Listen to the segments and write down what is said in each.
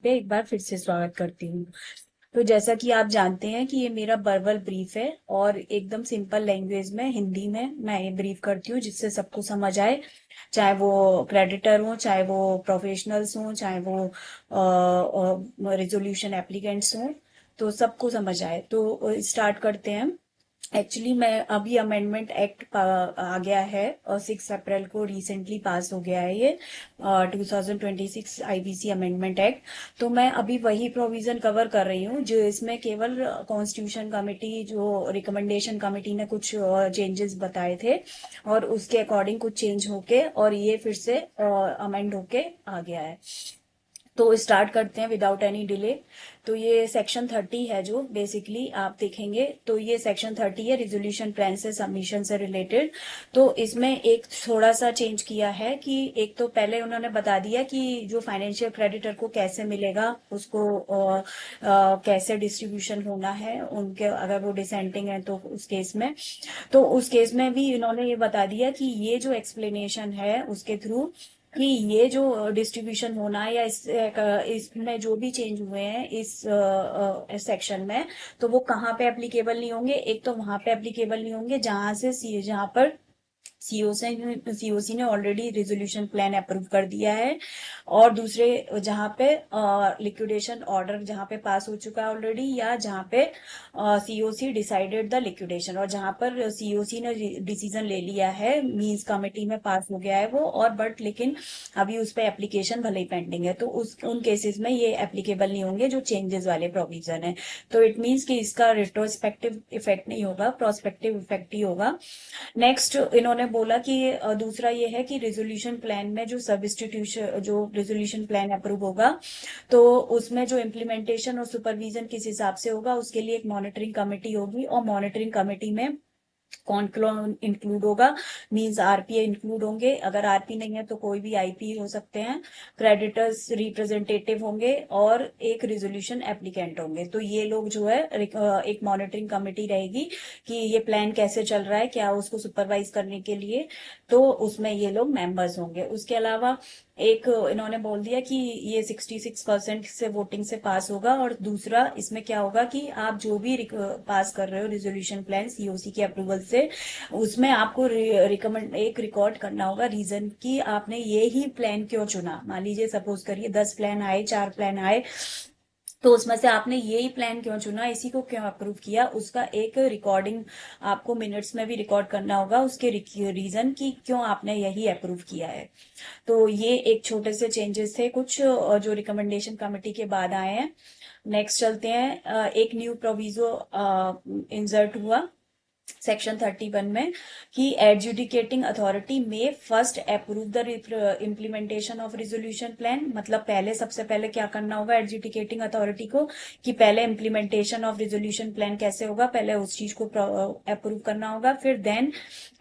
पे एक बार फिर से स्वागत करती हूँ। तो जैसा कि आप जानते हैं कि ये मेरा वर्बल ब्रीफ है और एकदम सिंपल लैंग्वेज में हिंदी में मैं ये ब्रीफ करती हूँ जिससे सबको समझ आए। चाहे वो क्रेडिटर हो, चाहे वो प्रोफेशनल्स हों, चाहे वो रिजोल्यूशन एप्लीकेंट्स हों, तो सबको समझ आए। तो स्टार्ट करते हैं। एक्चुअली मैं अभी अमेंडमेंट एक्ट आ गया है और 6 अप्रैल को रिसेंटली पास हो गया है ये 2026 आईबीसी अमेंडमेंट एक्ट। तो मैं अभी वही प्रोविजन कवर कर रही हूँ जो इसमें केवल कॉन्स्टिट्यूशन कमेटी जो रिकमेंडेशन कमेटी ने कुछ चेंजेस बताए थे और उसके अकॉर्डिंग कुछ चेंज होके और ये फिर से अमेंड होके आ गया है। तो स्टार्ट करते हैं विदाउट एनी डिले। तो ये सेक्शन 30 है जो बेसिकली आप देखेंगे तो ये सेक्शन 30 है रिजोल्यूशन प्लान से सबमिशन से रिलेटेड। तो इसमें एक थोड़ा सा चेंज किया है कि एक तो पहले उन्होंने बता दिया कि जो फाइनेंशियल क्रेडिटर को कैसे मिलेगा उसको कैसे डिस्ट्रीब्यूशन होना है उनके, अगर वो डिसेंटिंग है तो उस केस में। तो उस केस में भी इन्होंने ये बता दिया कि ये जो एक्सप्लेनेशन है उसके थ्रू कि ये जो डिस्ट्रीब्यूशन होना है या इसमें जो भी चेंज हुए हैं इस सेक्शन में, तो वो कहाँ पे एप्लीकेबल नहीं होंगे। एक तो वहां पे एप्लीकेबल नहीं होंगे जहां पर सीओसी ने ऑलरेडी रिजोल्यूशन प्लान अप्रूव कर दिया है, और दूसरे जहां पे लिक्विडेशन ऑर्डर जहां पे पास हो चुका है ऑलरेडी, या जहां पे सीओसी डिसाइडेड द लिक्विडेशन, और जहां पर सीओसी ने डिसीजन ले लिया है मींस कमेटी में पास हो गया है वो, और बट लेकिन अभी उस पर एप्लीकेशन भले ही पेंडिंग है, तो उस उन केसेस में ये एप्लीकेबल नहीं होंगे जो चेंजेस वाले प्रोविजन है। तो इट मीन्स कि इसका रिट्रोस्पेक्टिव इफेक्ट नहीं होगा, प्रोस्पेक्टिव इफेक्ट ही होगा। नेक्स्ट इन्होंने बोला कि दूसरा ये है कि रिजोल्यूशन प्लान में जो सब्स्टिट्यूशन जो रिजोल्यूशन प्लान अप्रूव होगा तो उसमें जो इम्प्लीमेंटेशन और सुपरविजन किस हिसाब से होगा उसके लिए एक मॉनिटरिंग कमेटी होगी, और मॉनिटरिंग कमेटी में कौन कौन इंक्लूड होगा। मींस आरपीए इंक्लूड होंगे, अगर आरपी नहीं है तो कोई भी आईपी हो सकते हैं, क्रेडिटर्स रिप्रेजेंटेटिव होंगे और एक रिजोल्यूशन एप्लीकेंट होंगे। तो ये लोग जो है एक मॉनिटरिंग कमेटी रहेगी कि ये प्लान कैसे चल रहा है क्या उसको सुपरवाइज करने के लिए, तो उसमें ये लोग मेंबर्स होंगे। उसके अलावा एक इन्होंने बोल दिया कि ये 66% से वोटिंग से पास होगा, और दूसरा इसमें क्या होगा कि आप जो भी पास कर रहे हो रिजोल्यूशन प्लान सीओसी के अप्रूवल से, उसमें आपको रिकमेंड एक रिकॉर्ड करना होगा रीजन कि आपने ये ही प्लान क्यों चुना। मान लीजिए सपोज करिए 10 प्लान आए, 4 प्लान आए, तो उसमें से आपने यही प्लान क्यों चुना, इसी को क्यों अप्रूव किया, उसका एक रिकॉर्डिंग आपको मिनट्स में भी रिकॉर्ड करना होगा उसके रीजन कि क्यों आपने यही अप्रूव किया है। तो ये एक छोटे से चेंजेस थे कुछ जो रिकमेंडेशन कमेटी के बाद आए हैं। नेक्स्ट चलते हैं। एक न्यू प्रोविजो इंसर्ट हुआ सेक्शन 31 में कि एडजुडिकेटिंग अथॉरिटी में first approve the implementation of resolution plan. मतलब पहले सबसे पहले क्या करना होगा एडजुडिकेटिंग अथॉरिटी को कि पहले इम्प्लीमेंटेशन ऑफ रिजोल्यूशन प्लान कैसे होगा, पहले उस चीज को अप्रूव करना होगा, फिर then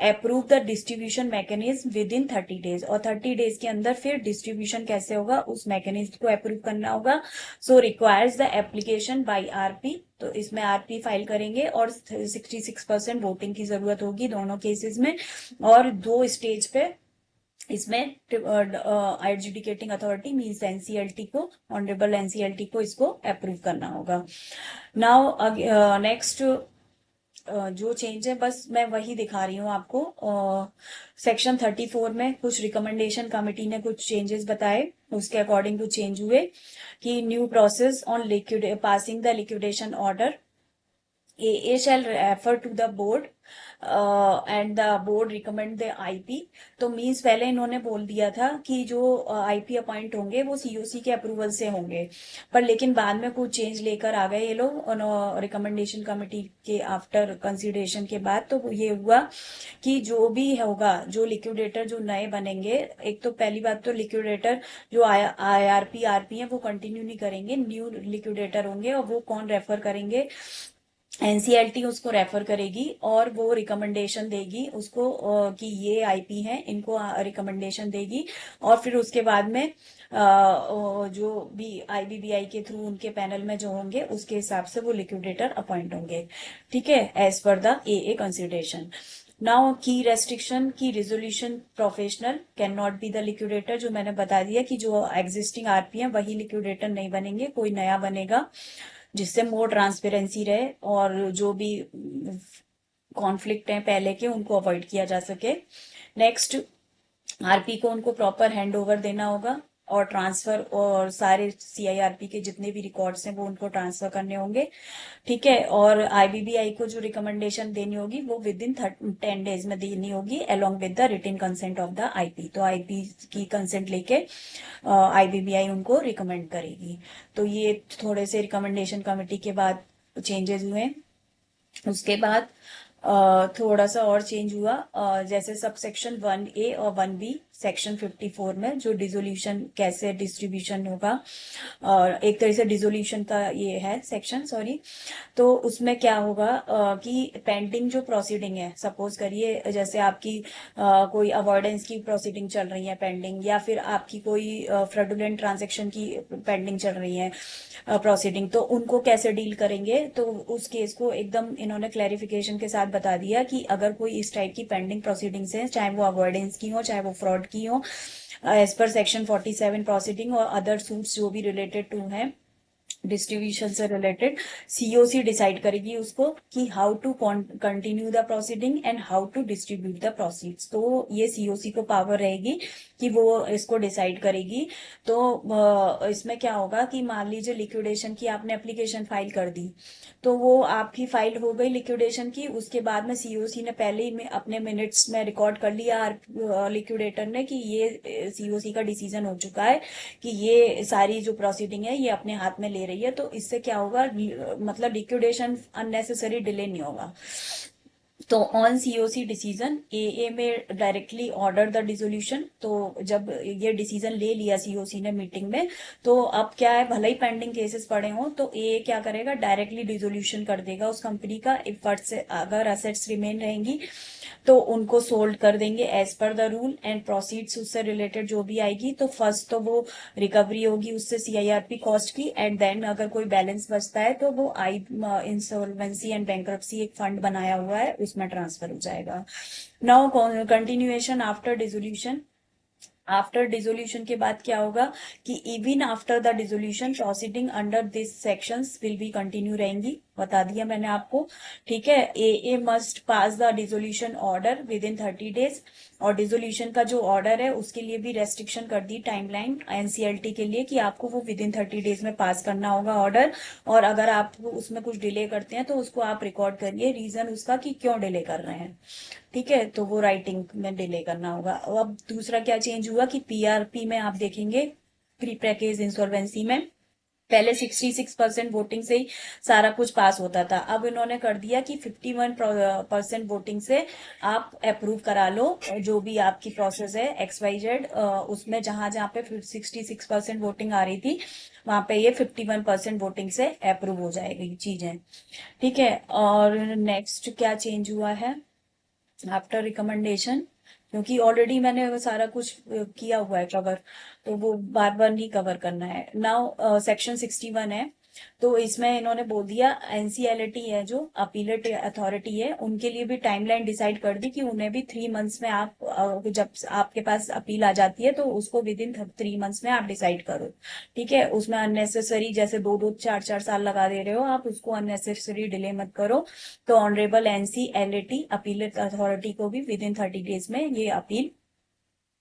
approve the distribution mechanism within 30 days, और 30 डेज के अंदर फिर डिस्ट्रीब्यूशन कैसे होगा उस मैकेनिज्म को अप्रूव करना होगा। So requires the application by RP, तो इसमें आरपी फाइल करेंगे और 66% वोटिंग की जरूरत होगी दोनों केसेस में, और 2 स्टेज पे इसमें एडजुडिकेटिंग अथॉरिटी मीन्स एनसीएलटी को, ऑनरेबल एनसीएलटी को इसको अप्रूव करना होगा। नाउ नेक्स्ट जो चेंज है बस मैं वही दिखा रही हूँ आपको। सेक्शन 34 में कुछ रिकमेंडेशन कमेटी ने कुछ चेंजेस बताए, उसके अकॉर्डिंग कुछ चेंज हुए कि new process on liquid passing the liquidation order, A shall refer to the board and the board recommend the IP। तो मीन्स पहले इन्होंने बोल दिया था कि जो आईपी अपॉइंट होंगे वो सीओसी के अप्रूवल से होंगे, पर लेकिन बाद में कुछ चेंज लेकर आ गए ये लोग रिकमेंडेशन कमेटी के आफ्टर कंसिडरेशन के बाद। तो ये हुआ कि जो भी होगा, जो लिक्विडेटर जो नए बनेंगे, एक तो पहली बात तो लिक्विडेटर जो आईआरपी आरपी है वो कंटिन्यू नहीं करेंगे, न्यू लिक्विडेटर होंगे, और वो कौन रेफर करेंगे, एनसीएलटी उसको रेफर करेगी और वो रिकमेंडेशन देगी उसको कि ये आईपी हैं इनको रिकमेंडेशन देगी, और फिर उसके बाद में जो भी आईबीबीआई के थ्रू उनके पैनल में जो होंगे उसके हिसाब से वो लिक्विडेटर अपॉइंट होंगे। ठीक है, as per the a consideration. Now की रेस्ट्रिक्शन की resolution professional can not be the liquidator, जो मैंने बता दिया कि जो एग्जिस्टिंग आरपी है वही लिक्विडेटर नहीं बनेंगे, कोई नया बनेगा जिससे मोर ट्रांसपेरेंसी रहे और जो भी कॉन्फ्लिक्ट हैं पहले के उनको अवॉइड किया जा सके। नेक्स्ट, आरपी को उनको प्रॉपर हैंड ओवर देना होगा और ट्रांसफर, और सारे सीआईआरपी के जितने भी रिकॉर्ड्स हैं वो उनको ट्रांसफर करने होंगे। ठीक है, और आईबीबीआई को जो रिकमेंडेशन देनी होगी वो विद इन 10 डेज में देनी होगी along with the written consent of the IP. तो आईपी की कंसेंट लेके आईबीबीआई उनको रिकमेंड करेगी। तो ये थोड़े से रिकमेंडेशन कमेटी के बाद चेंजेस हुए। उसके बाद थोड़ा सा और चेंज हुआ, जैसे सब सेक्शन 1A और 1B सेक्शन 54 में जो डिसोल्यूशन कैसे डिस्ट्रीब्यूशन होगा, और एक तरह से डिसोल्यूशन का ये है सेक्शन, सॉरी। तो उसमें क्या होगा कि पेंडिंग जो प्रोसीडिंग है, सपोज करिए जैसे आपकी कोई अवॉइडेंस की प्रोसीडिंग चल रही है पेंडिंग, या फिर आपकी कोई फ्रॉडुलेंट ट्रांजैक्शन की पेंडिंग चल रही है प्रोसीडिंग, तो उनको कैसे डील करेंगे। तो उस केस को एकदम इन्होंने क्लैरिफिकेशन के साथ बता दिया कि अगर कोई इस टाइप की पेंडिंग प्रोसीडिंग्स है, चाहे वो अवॉइडेंस की हो चाहे वो फ्रॉड की हो, एज पर सेक्शन 47 प्रोसीडिंग और अदर सूट्स जो भी रिलेटेड टू हैं डिस्ट्रीब्यूशन से रिलेटेड, सीओसी डिसाइड करेगी उसको कि how to continue the proceeding and how to distribute the proceeds. तो ये सीओसी को पावर रहेगी कि वो इसको डिसाइड करेगी। तो इसमें क्या होगा कि मान लीजिए लिक्विडेशन की आपने एप्लीकेशन फाइल कर दी, तो वो आपकी फाइल हो गई लिक्विडेशन की, उसके बाद में सीओसी ने पहले ही में अपने मिनट्स में रिकॉर्ड कर लिया लिक्विडेटर ने कि ये सीओसी का डिसीजन हो चुका है कि ये सारी जो प्रोसीडिंग है ये अपने हाथ में ले रही है। तो इससे क्या होगा, मतलब लिक्विडेशन अननेसेसरी डिले नहीं होगा। तो ऑन सीओसी डिसीजन एए में डायरेक्टली ऑर्डर द डिसोल्यूशन। तो जब ये डिसीजन ले लिया सीओसी ने मीटिंग में, तो अब क्या है, भले ही पेंडिंग केसेस पड़े हों तो ए क्या करेगा, डायरेक्टली डिसोल्यूशन कर देगा उस कंपनी का। इफ अगर असेट्स रिमेन रहेंगी तो उनको सोल्ड कर देंगे as per the rule and proceeds उससे रिलेटेड जो भी आएगी। तो फर्स्ट तो वो रिकवरी होगी उससे सीआईआरपी कॉस्ट की, एंड देन अगर कोई बैलेंस बचता है तो वो आई इंसॉल्वेंसी एंड बैंक्रप्सी एक फंड बनाया हुआ है उसमें ट्रांसफर हो जाएगा। Now continuation after dissolution. After dissolution के बाद क्या होगा कि even after the dissolution proceeding under this sections will be continue रहेंगी, बता दिया मैंने आपको। ठीक है, a must pass the dissolution order within 30 days, और डिसोल्यूशन का जो ऑर्डर है उसके लिए भी रेस्ट्रिक्शन कर दी टाइमलाइन एनसीएलटी के लिए कि आपको वो विद इन 30 डेज में पास करना होगा ऑर्डर। और अगर आप उसमें कुछ डिले करते हैं तो उसको आप रिकॉर्ड करिए रीजन उसका कि क्यों डिले कर रहे हैं। ठीक है, तो वो राइटिंग में डिले करना होगा। अब दूसरा क्या चेंज हुआ कि पीआरपी में आप देखेंगे, प्री पैकेज इंसॉल्वेंसी में पहले 66% वोटिंग से ही सारा कुछ पास होता था। अब इन्होंने कर दिया कि 51% वोटिंग से आप अप्रूव करा लो जो भी आपकी प्रोसेस है XYZ। उसमें जहां जहां पे 66% वोटिंग आ रही थी वहां पे ये 51% वोटिंग से अप्रूव हो जाएगी चीजें। ठीक है, और नेक्स्ट क्या चेंज हुआ है आफ्टर रिकमेंडेशन, क्योंकि ऑलरेडी मैंने वो सारा कुछ किया हुआ है कवर, तो वो बार बार नहीं कवर करना है। नाउ सेक्शन 61 है, तो इसमें इन्होंने बोल दिया एनसीएलटी है जो अपीलेट अथॉरिटी है उनके लिए भी टाइमलाइन डिसाइड कर दी कि उन्हें भी 3 मंथ्स में आप जब आपके पास अपील आ जाती है तो उसको विद इन 3 मंथ्स में आप डिसाइड करो। ठीक है, उसमें अननेसेसरी जैसे 2-2 4-4 साल लगा दे रहे हो आप, उसको अननेसेसरी डिले मत करो। तो ऑनरेबल एनसीएलटी अपीलेट अथॉरिटी को भी विद इन 30 डेज में ये अपील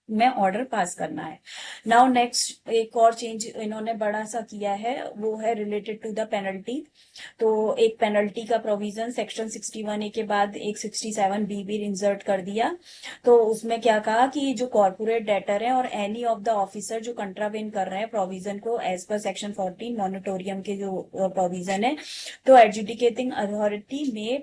में ऑर्डर पास करना है। नाउ नेक्स्ट एक और चेंज इन्होंने बड़ा सा किया है, वो है रिलेटेड टू द पेनल्टी। तो एक पेनल्टी का प्रोविजन सेक्शन 61A के बाद एक 67B भी इंसर्ट कर दिया। तो उसमें क्या कहा कि जो कॉर्पोरेट डेटर है और एनी ऑफ द ऑफिसर जो कंट्रावेन कर रहे हैं प्रोविजन को एज पर सेक्शन 14 मॉनिटोरियम के जो प्रोविजन है, तो एडजुडिकेटिंग अथॉरिटी में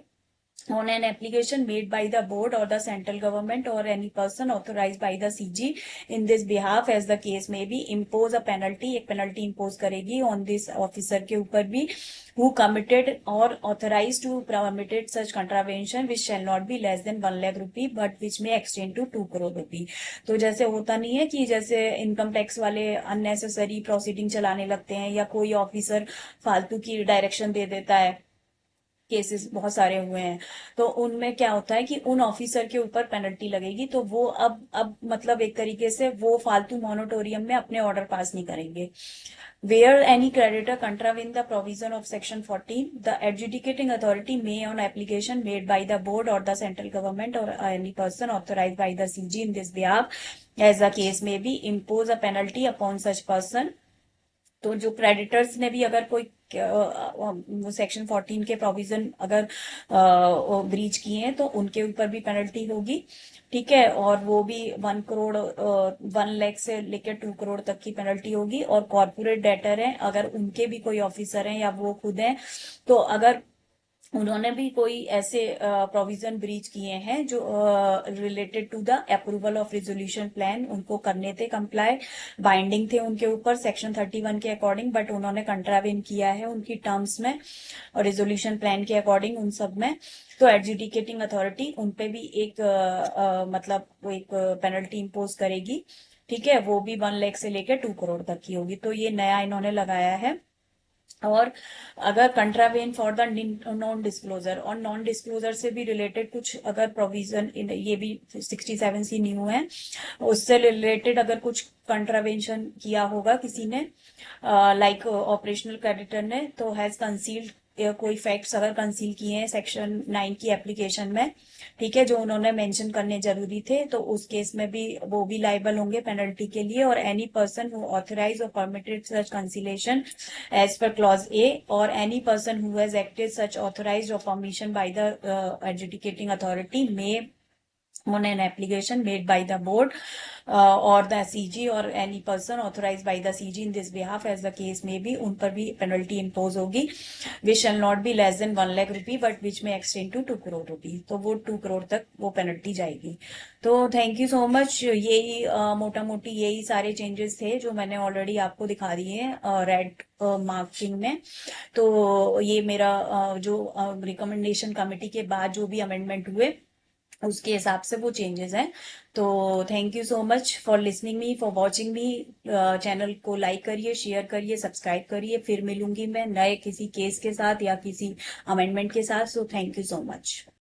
on an application made by the board or the central government or any person authorized by the CG in this behalf as the case may be impose a penalty, एक penalty impose करेगी on this officer के ऊपर भी who committed or authorized to permitted such contravention which shall not be less than 1 lakh rupee but which may extend to 2 crore rupee। तो जैसे होता नहीं है कि जैसे इनकम टैक्स वाले अननेसेसरी प्रोसीडिंग चलाने लगते हैं या कोई ऑफिसर फालतू की डायरेक्शन दे देता है केसेस बहुत सारे हुए हैं। तो उनमें क्या होता है कि उन ऑफिसर के ऊपर पेनल्टी लगेगी, तो वो अब मतलब एक तरीके से वो फालतू मॉनिटोरियम में अपने ऑर्डर पास नहीं करेंगे। Where any creditor contravene the provision of Section 14, the adjudicating authority may, on application made by the board or the central government or any person authorized by the CG in this behalf, as the case may be, impose a penalty upon such person। तो जो creditors ने भी अगर कोई वो section 14 के provision अगर breach किए हैं तो उनके ऊपर भी पेनल्टी होगी। ठीक है, और वो भी 1 करोड़ 1 लाख से लेकर 2 करोड़ तक की पेनल्टी होगी। और कॉर्पोरेट डेटर हैं, अगर उनके भी कोई ऑफिसर हैं या वो खुद हैं, तो अगर उन्होंने भी कोई ऐसे प्रोविजन ब्रीच किए हैं जो related to the approval of resolution plan, उनको करने थे कंप्लाई, बाइंडिंग थे उनके ऊपर सेक्शन 31 के अकॉर्डिंग, बट उन्होंने कंट्रावेन किया है उनकी टर्म्स में और रिजोल्यूशन प्लान के अकॉर्डिंग उन सब में, तो एडजुडिकेटिंग अथॉरिटी उनपे भी एक मतलब वो एक पेनल्टी इम्पोज करेगी। ठीक है, वो भी 1 लाख से लेकर 2 करोड़ तक की होगी। तो ये नया इन्होंने लगाया है। और अगर कंट्रावेन फॉर द नॉन डिस्क्लोजर, और नॉन डिस्क्लोजर से भी रिलेटेड कुछ अगर प्रोविजन, ये भी 67C न्यू है, उससे रिलेटेड अगर कुछ कंट्रावेंशन किया होगा किसी ने, लाइक ऑपरेशनल क्रेडिटर ने, तो हैज कंसील्ड कोई फैक्ट्स अगर कंसील किए हैं सेक्शन 9 की एप्लीकेशन में, ठीक है, जो उन्होंने मेंशन करने जरूरी थे, तो उस केस में भी वो भी लाइबल होंगे पेनल्टी के लिए। और एनी पर्सन हु ऑथराइज और permitted such कंसीलेशन as per clause A, or any person who has acted such authorized or permission by the adjudicating authority may, on an application made by the board or the CG or any person authorized by the CG in this behalf, as the case may be, उन पर भी penalty impose होगी, which shall not be less than 1 lakh rupee, but which may extend to 2 crore rupee. तो वो 2 करोड़ तक वो penalty जाएगी। तो थैंक यू सो मच। यही मोटा मोटी यही सारे चेंजेस थे जो मैंने ऑलरेडी आपको दिखा दिए हैं रेड मार्किंग में। तो ये मेरा जो रिकमेंडेशन कमेटी के बाद जो भी अमेंडमेंट हुए उसके हिसाब से वो चेंजेस हैं। तो thank you so much for listening me, for watching me. Channel को लाइक करिए, शेयर करिए, सब्सक्राइब करिए। फिर मिलूंगी मैं नए किसी केस के साथ या किसी अमेंडमेंट के साथ। So thank you so much.